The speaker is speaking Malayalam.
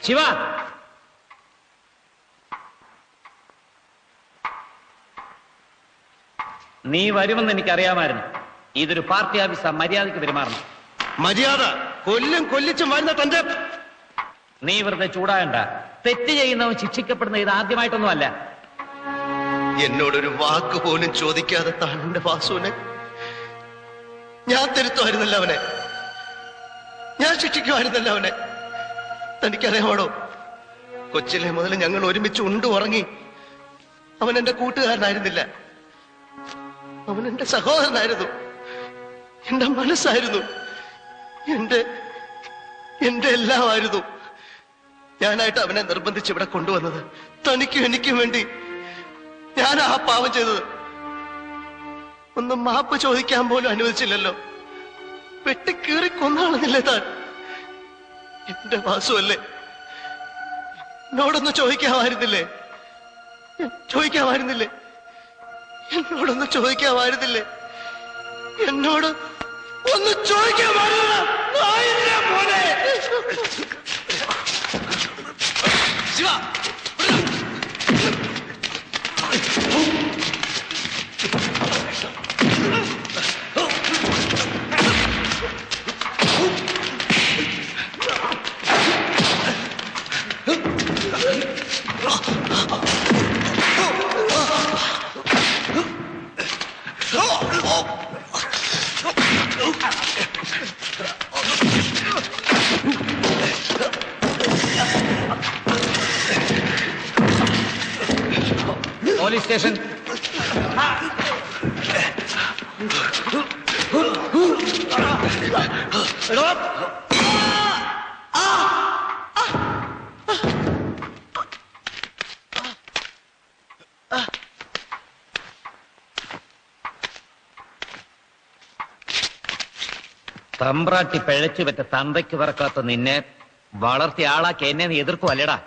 ശിവ, നീ വരുമെന്ന് എനിക്കറിയാമായിരുന്നു. ഇതൊരു പാർട്ടി ഓഫീസാ, മര്യാദയ്ക്ക് പെരുമാറണം. മര്യാദ കൊല്ലിച്ചും വരുന്ന തന്റെ. നീ വെറുതെ ചൂടാകണ്ട. തെറ്റ് ചെയ്യുന്നവൻ ശിക്ഷിക്കപ്പെടുന്ന ഇത് ആദ്യമായിട്ടൊന്നുമല്ല. എന്നോടൊരു വാക്ക് പോലും ചോദിക്കാതെ താൻ എന്റെ വാസുവിനെ. ഞാൻ തിരുത്തുമായിരുന്നല്ല അവനെ, ഞാൻ ശിക്ഷിക്കുമായിരുന്നല്ല അവനെ. തനിക്കറിയാമോ, കൊച്ചിലെ മുതൽ ഞങ്ങൾ ഒരുമിച്ച് ഉണ്ടു ഉറങ്ങി. അവൻ എന്റെ കൂട്ടുകാരനായിരുന്നില്ല, അവൻ എന്റെ സഹോദരനായിരുന്നു, എന്റെ മനസ്സായിരുന്നു, എന്റെ എല്ലാമായിരുന്നു. ഞാനായിട്ട് അവനെ നിർബന്ധിച്ച് ഇവിടെ കൊണ്ടുവന്നത് തനിക്കും എനിക്കും വേണ്ടി. ഞാൻ ആ പാവം ചെയ്തത്. ഒന്നും മാപ്പ് ചോദിക്കാൻ പോലും അനുവദിച്ചില്ലല്ലോ. വെട്ടിക്കീറി കൊന്നാണെന്നില്ലേ താൻ? എന്റെ വാസുവല്ലേ, എന്നോടൊന്ന് ചോദിക്കാമായിരുന്നില്ലേ? എന്നോടൊന്ന് ചോദിക്കാമായിരുന്നില്ലേ? എന്നോട് ഒന്ന് ചോദിക്കാമായിരുന്നില്ല. Shiva, police station. തമ്പ്രാട്ടി പിഴച്ചു പറ്റ തന്തയ്ക്ക് പറക്കാത്ത നിന്നെ വളർത്തിയ ആളാക്കി എന്നെ നീ എതിർക്കും അല്ലേടാ?